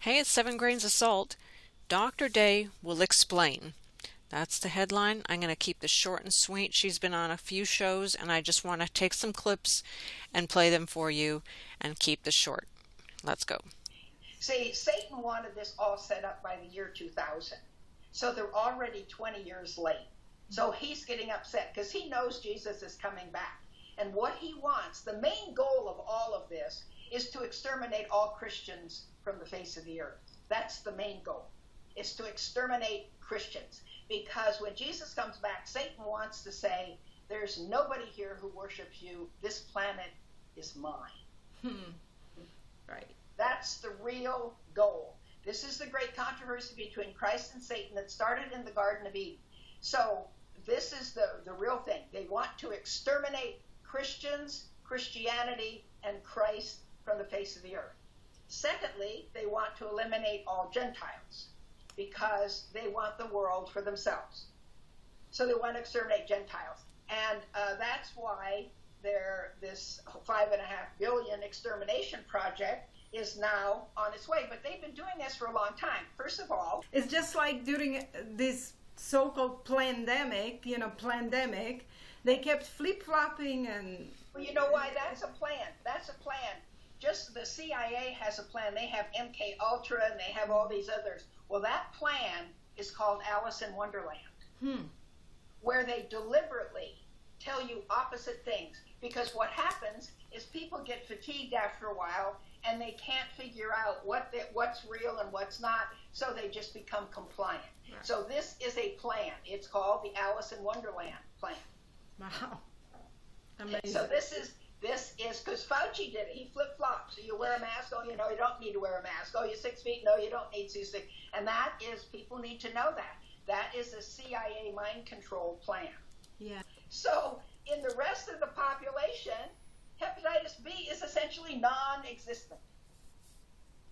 Hey, it's 7 Grains of Salt. Dr. Day will explain. That's the headline. I'm going to keep this short and sweet. She's been on a few shows, and I just want to take some clips and play them for you and keep this short. Let's go. See, Satan wanted this all set up by the year 2000. So they're already 20 years late. So he's getting upset because he knows Jesus is coming back. And what he wants, the main goal of all of this, is to exterminate all Christians from the face of the earth. That's the main goal, is to exterminate Christians. Because when Jesus comes back, Satan wants to say, there's nobody here who worships you. This planet is mine. Right. That's the real goal. This is the great controversy between Christ and Satan that started in the Garden of Eden. So this is the real thing. They want to exterminate Christians, Christianity, and Christ from the face of the earth. Secondly, they want to eliminate all Gentiles because they want the world for themselves. So they want to exterminate Gentiles. And that's why this $5.5 billion extermination project is now on its way. But they've been doing this for a long time. First of all, it's just like during this so-called pandemic, they kept flip-flopping and... Well, you know why? That's a plan. That's a plan. Just the CIA has a plan. They have MK Ultra and they have all these others. Well, that plan is called Alice in Wonderland, where they deliberately tell you opposite things. Because what happens is people get fatigued after a while and they can't figure out what's real and what's not, so they just become compliant. Right. So this is a plan. It's called the Alice in Wonderland plan. Wow. Amazing. So this is because Fauci did it. He flip-flopped. So you wear a mask. Oh, you don't need to wear a mask. Oh, you're 6 feet. No, you don't need to 6 feet. And that is, people need to know that. That is a CIA mind control plan. Yeah. So in the rest of the population, hepatitis B is essentially non-existent.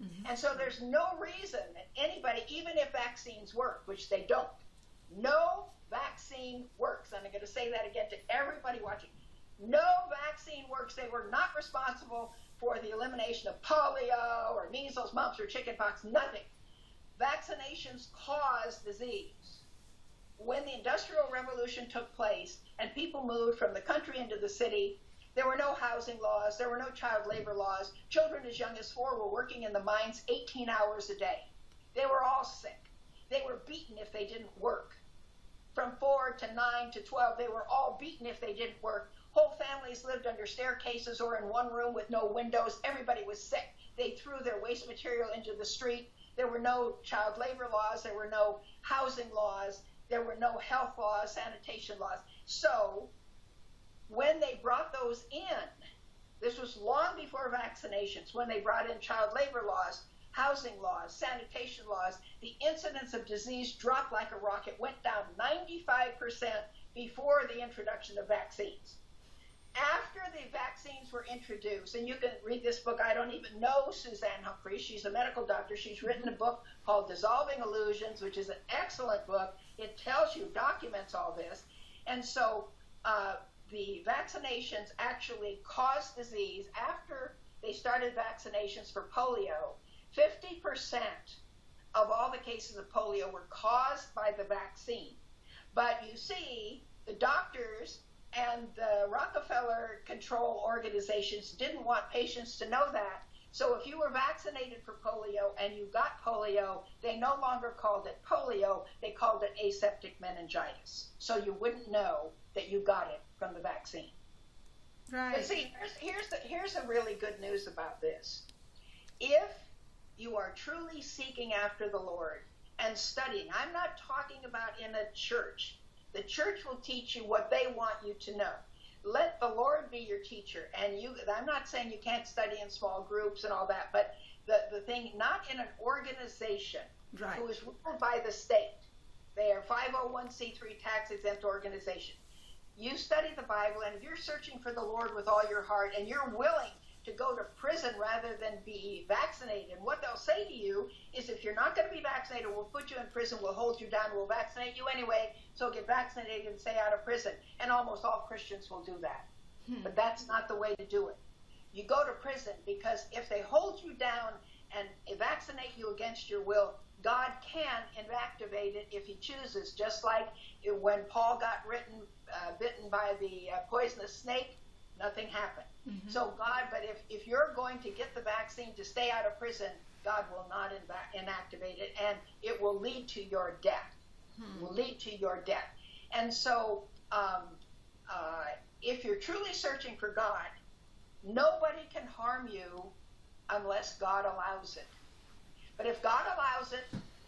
Mm-hmm. And so there's no reason that anybody, even if vaccines work, which they don't, no vaccine works. And I'm going to say that again to everybody watching. No vaccine works. They were not responsible for the elimination of polio or measles, mumps, or chickenpox, nothing. Vaccinations cause disease. When the Industrial Revolution took place and people moved from the country into the city, there were no housing laws, there were no child labor laws. Children as young as 4 were working in the mines 18 hours a day. They were all sick. They were beaten if they didn't work. From 4 to 9 to 12, they were all beaten if they didn't work. Whole families lived under staircases or in one room with no windows. Everybody was sick. They threw their waste material into the street. There were no child labor laws. There were no housing laws. There were no health laws, sanitation laws. So when they brought those in, this was long before vaccinations, when they brought in child labor laws, housing laws, sanitation laws, the incidence of disease dropped like a rocket, went down 95% before the introduction of vaccines. After the vaccines were introduced, and you can read this book, I don't even know Suzanne Humphreys, she's a medical doctor, she's written a book called Dissolving Illusions, which is an excellent book. It tells you, documents all this. And so the vaccinations actually caused disease. After they started vaccinations for polio, 50% of all the cases of polio were caused by the vaccine. But you see, the doctors and the Rockefeller control organizations didn't want patients to know that. So if you were vaccinated for polio and you got polio, they no longer called it polio, they called it aseptic meningitis. So you wouldn't know that you got it from the vaccine. Right. But see, here's the really good news about this. If you are truly seeking after the Lord and studying, I'm not talking about in a church. The church will teach you what they want you to know. Let the Lord be your teacher. And I'm not saying you can't study in small groups and all that, but the thing, not in an organization right. who is ruled by the state. They are 501c3 tax-exempt organization. You study the Bible, and if you're searching for the Lord with all your heart, and you're willing to go to prison rather than be vaccinated, and what they'll say to you is, if you're not going to be vaccinated, we'll put you in prison, we'll hold you down, we'll vaccinate you anyway, so get vaccinated and stay out of prison. And almost all Christians will do that. But that's not the way to do it. You go to prison because if they hold you down and vaccinate you against your will, God can inactivate it if he chooses, just like when Paul got bitten by the poisonous snake, nothing happened. Mm-hmm. So God, but if you're going to get the vaccine to stay out of prison, God will not inactivate it, and it will lead to your death. Will lead to your death. And so if you're truly searching for God, nobody can harm you unless God allows it. But if God allows it,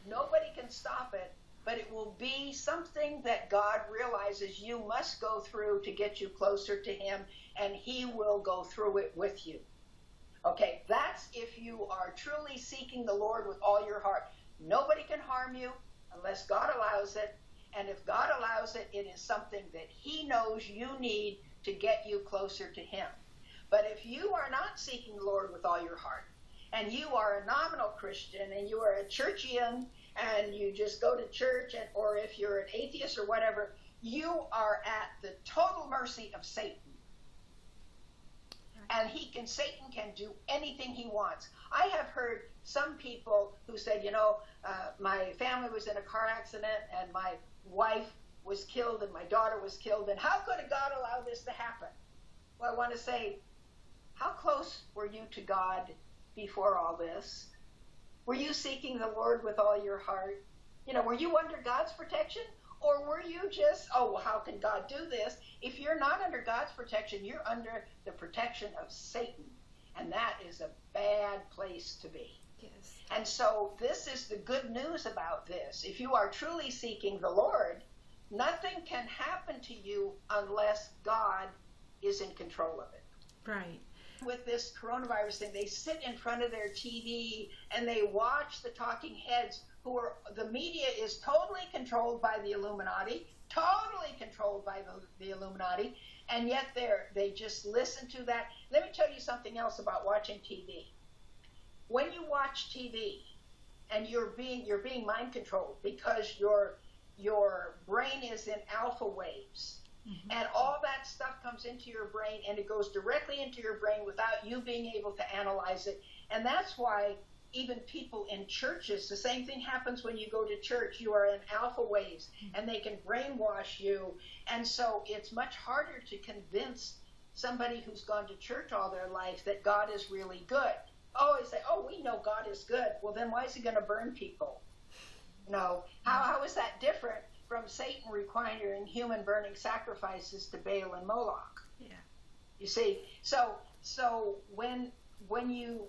nobody can stop it, but it will be something that God realizes you must go through to get you closer to him, and he will go through it with you. Okay, that's if you are truly seeking the Lord with all your heart. Nobody can harm you unless God allows it, and if God allows it, it is something that he knows you need to get you closer to him. But if you are not seeking the Lord with all your heart, and you are a nominal Christian, and you are a churchian, and you just go to church, or if you're an atheist or whatever, you are at the total mercy of Satan. And Satan can do anything he wants. I have heard some people who said, my family was in a car accident, and my wife was killed, and my daughter was killed, and how could God allow this to happen? Well, I want to say, how close were you to God before all this? Were you seeking the Lord with all your heart? Were you under God's protection? Or were you just, how can God do this? If you're not under God's protection, you're under the protection of Satan. And that is a bad place to be. Yes. And so this is the good news about this. If you are truly seeking the Lord, nothing can happen to you unless God is in control of it. Right. With this coronavirus thing, they sit in front of their TV and they watch the talking heads the media is totally controlled by the Illuminati, and yet they just listen to that. Let me tell you something else about watching TV. When you watch TV and you're being mind controlled because your brain is in alpha waves. Mm-hmm. And all that stuff comes into your brain, and it goes directly into your brain without you being able to analyze it. And that's why even people in churches, the same thing happens when you go to church. You are in alpha waves, and they can brainwash you. And so it's much harder to convince somebody who's gone to church all their life that God is really good. They say, we know God is good. Well, then why is he going to burn people? No. How is that different from Satan requiring human burning sacrifices to Baal and Moloch? Yeah. You see, so when you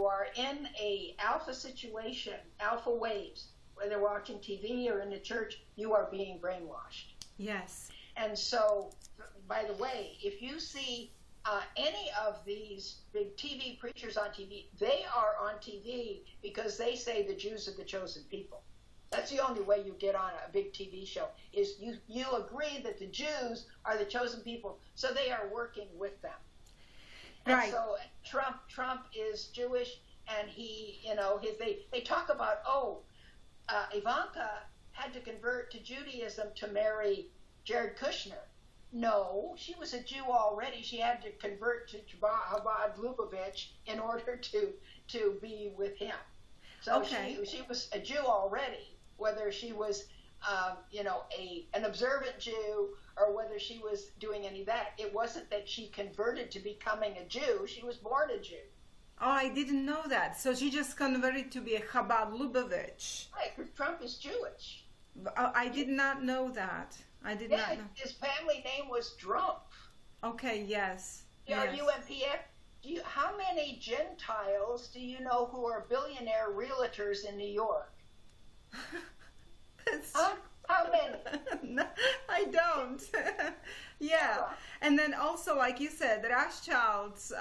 are in a alpha situation, alpha waves, whether watching TV or in the church, you are being brainwashed. Yes. And so, by the way, if you see any of these big TV preachers on TV, they are on TV because they say the Jews are the chosen people. That's the only way you get on a big TV show, is you agree that the Jews are the chosen people, so they are working with them. Right. And so Trump is Jewish, and they talk about, Ivanka had to convert to Judaism to marry Jared Kushner. No, she was a Jew already. She had to convert to Chabad Lubavitch in order to be with him. So okay. she was a Jew already, whether she was an observant Jew or whether she was doing any of that. It wasn't that she converted to becoming a Jew. She was born a Jew. Oh, I didn't know that. So she just converted to be a Chabad Lubavitch. Right, because Trump is Jewish. I did not know that. I did not know. His family name was Drumpf. Okay, yes. UMPF. How many Gentiles do you know who are billionaire realtors in New York? How many? No, I don't. Yeah. And then also, like you said, the Rothschilds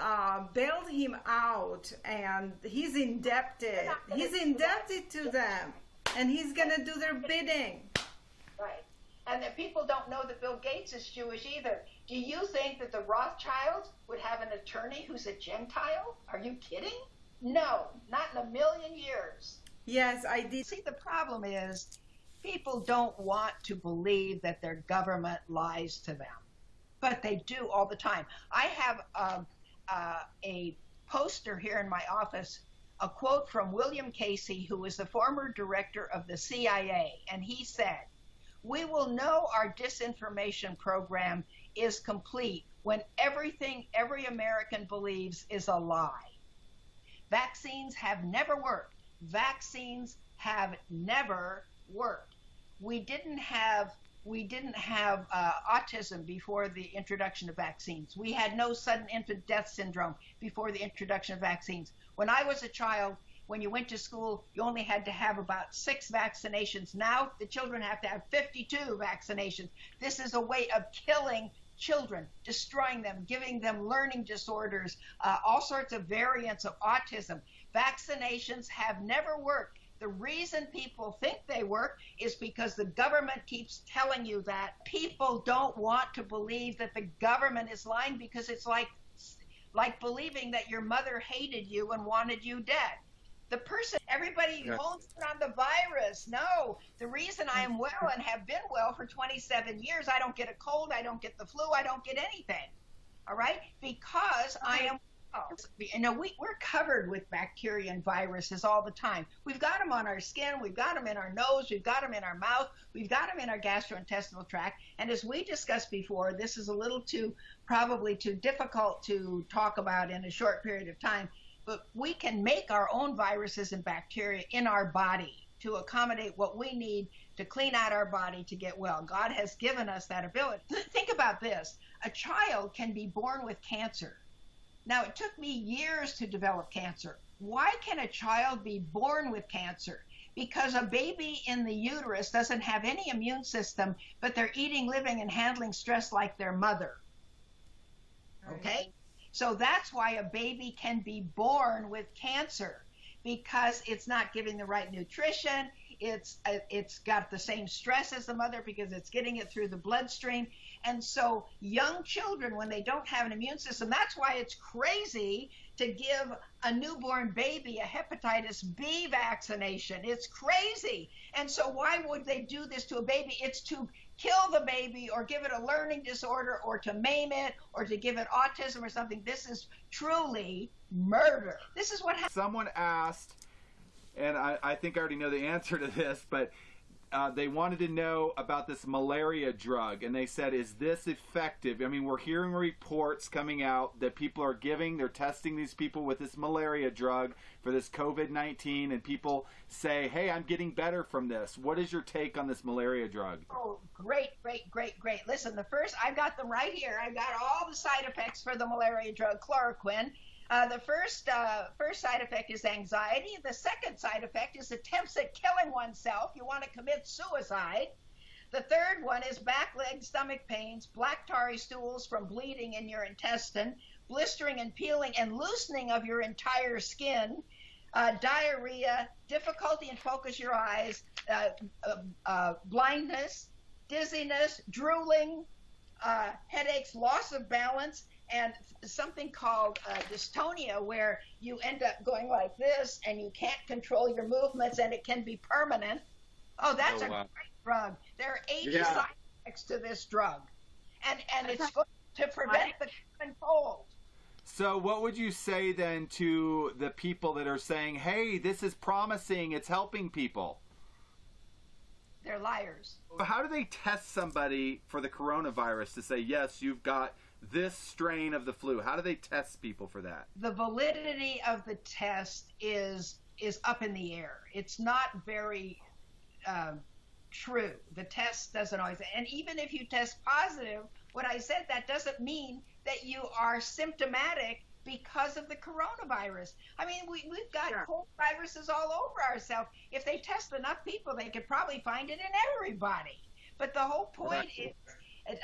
bailed him out, and he's indebted. He's indebted to them, and he's going to do their bidding. Right. And that people don't know that Bill Gates is Jewish either. Do you think that the Rothschilds would have an attorney who's a Gentile? Are you kidding? No, not in a million years. Yes, I did. See, the problem is people don't want to believe that their government lies to them, but they do all the time. I have a poster here in my office a quote from William Casey, who was the former director of the CIA, and he said, "We will know our disinformation program is complete when everything every American believes is a lie. Vaccines have never worked. Vaccines have never worked. We didn't have autism before the introduction of vaccines. We had no sudden infant death syndrome before the introduction of vaccines. When I was a child, when you went to school, you only had to have about 6 vaccinations. Now the children have to have 52 vaccinations. This is a way of killing children, destroying them, giving them learning disorders, all sorts of variants of autism. Vaccinations have never worked. The reason people think they work is because the government keeps telling you that. People don't want to believe that the government is lying, because it's like believing that your mother hated you and wanted you dead. The person, everybody hones in on the virus. No, the reason I am well and have been well for 27 years, I don't get a cold, I don't get the flu, I don't get anything. All right? Because I am, we're covered with bacteria and viruses all the time. We've got them on our skin, we've got them in our nose, we've got them in our mouth, we've got them in our gastrointestinal tract. And as we discussed before, this is a little probably too difficult to talk about in a short period of time. But we can make our own viruses and bacteria in our body to accommodate what we need to clean out our body to get well. God has given us that ability. Think about this. A child can be born with cancer. Now, it took me years to develop cancer. Why can a child be born with cancer? Because a baby in the uterus doesn't have any immune system, but they're eating, living, and handling stress like their mother. Okay? So that's why a baby can be born with cancer, because it's not giving the right nutrition. It's got the same stress as the mother because it's getting it through the bloodstream. And so young children, when they don't have an immune system, that's why it's crazy to give a newborn baby a hepatitis B vaccination. It's crazy. And so why would they do this to a baby? It's to kill the baby or give it a learning disorder or to maim it or to give it autism or something. This is truly murder. This is what happens. Someone asked, and I think I already know the answer to this, but they wanted to know about this malaria drug, and they said, is this effective? I mean, we're hearing reports coming out that people are they're testing these people with this malaria drug for this COVID-19, and people say, hey, I'm getting better from this. What is your take on this malaria drug? Oh, great. Listen, I've got them right here. I've got all the side effects for the malaria drug, chloroquine. The first side effect is anxiety. The second side effect is attempts at killing oneself. You want to commit suicide. The third one is back, leg, stomach pains, black tarry stools from bleeding in your intestine, blistering and peeling and loosening of your entire skin, diarrhea, difficulty in focus your eyes, blindness, dizziness, drooling, headaches, loss of balance, and something called dystonia, where you end up going like this and you can't control your movements and it can be permanent. Oh, that's a great drug. There are 80 side effects to this drug, and it's going to prevent the common cold. So what would you say then to the people that are saying, hey, this is promising, it's helping people? They're liars. How do they test somebody for the coronavirus to say, yes, you've got this strain of the flu? How do they test people for that? The validity of the test is up in the air. It's not very true. The test doesn't always, and even if you test positive, what I said, that doesn't mean that you are symptomatic because of the coronavirus. I mean, we've got cold viruses all over ourselves. If they test enough people, they could probably find it in everybody. But the whole point is,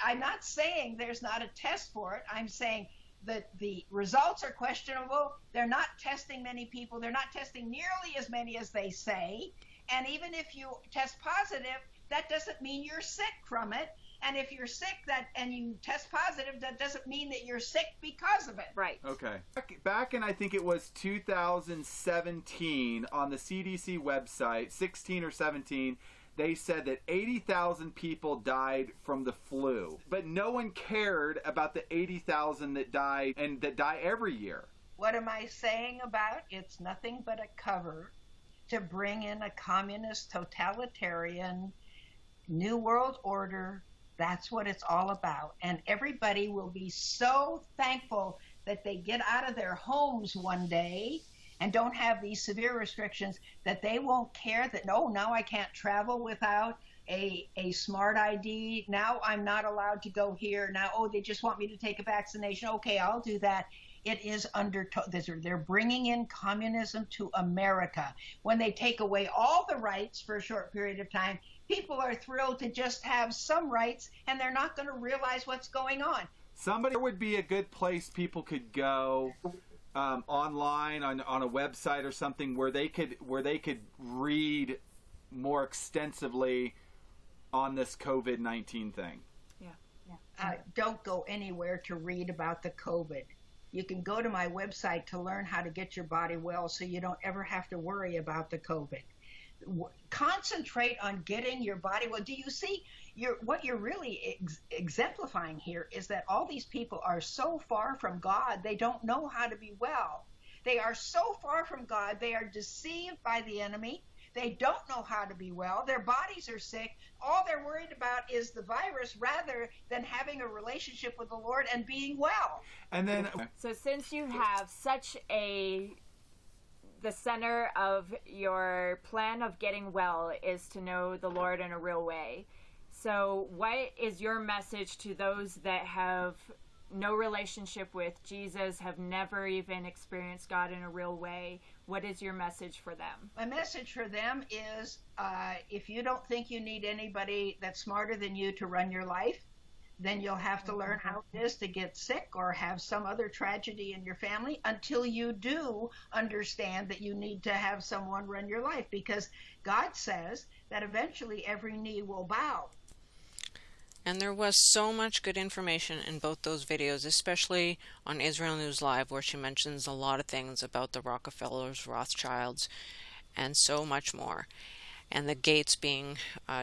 I'm not saying there's not a test for it. I'm saying that the results are questionable. They're not testing many people. They're not testing nearly as many as they say. And even if you test positive, that doesn't mean you're sick from it. And if you're sick and you test positive, that doesn't mean that you're sick because of it. Right. Okay. Back in, I think it was 2017, on the CDC website, 16 or 17, they said that 80,000 people died from the flu. But no one cared about the 80,000 that died and that die every year. What am I saying about? It's nothing but a cover to bring in a communist, totalitarian, new world order. That's what it's all about. And everybody will be so thankful that they get out of their homes one day and don't have these severe restrictions, that they won't care that, no, now I can't travel without a smart ID. Now I'm not allowed to go here. Now, oh, they just want me to take a vaccination. Okay, I'll do that. It is they're bringing in communism to America. When they take away all the rights for a short period of time, people are thrilled to just have some rights, and they're not going to realize what's going on. Somebody would be a good place people could go online on a website or something where they could read more extensively on this COVID-19 thing. Don't go anywhere to read about the COVID. You can go to my website to learn how to get your body well so you don't ever have to worry about the COVID. Concentrate on getting your body well. Do you see what you're really exemplifying here is that all these people are so far from God, they don't know how to be well. They are so far from God, they are deceived by the enemy. They don't know how to be well. Their bodies are sick. All they're worried about is the virus rather than having a relationship with the Lord and being well. And then, so since you have the center of your plan of getting well is to know the Lord in a real way. So what is your message to those that have no relationship with Jesus, have never even experienced God in a real way? What is your message for them? My message for them is if you don't think you need anybody that's smarter than you to run your life, then you'll have to learn how it is to get sick or have some other tragedy in your family until you do understand that you need to have someone run your life, because God says that eventually every knee will bow. And there was so much good information in both those videos, especially on Israel News Live, where she mentions a lot of things about the Rockefellers, Rothschilds, and so much more. And the Gates being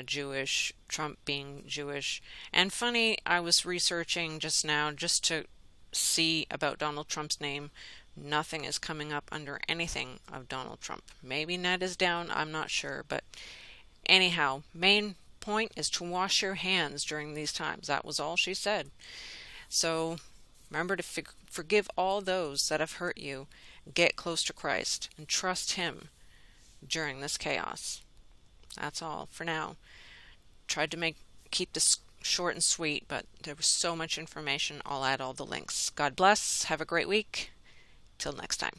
Jewish, Trump being Jewish. And funny, I was researching just now just to see about Donald Trump's name. Nothing is coming up under anything of Donald Trump. Maybe net is down, I'm not sure. But anyhow, main point is to wash your hands during these times. That was all she said. So remember to forgive all those that have hurt you. Get close to Christ and trust Him during this chaos. That's all for now. Tried to keep this short and sweet, but there was so much information. I'll add all the links. God bless. Have a great week. Till next time.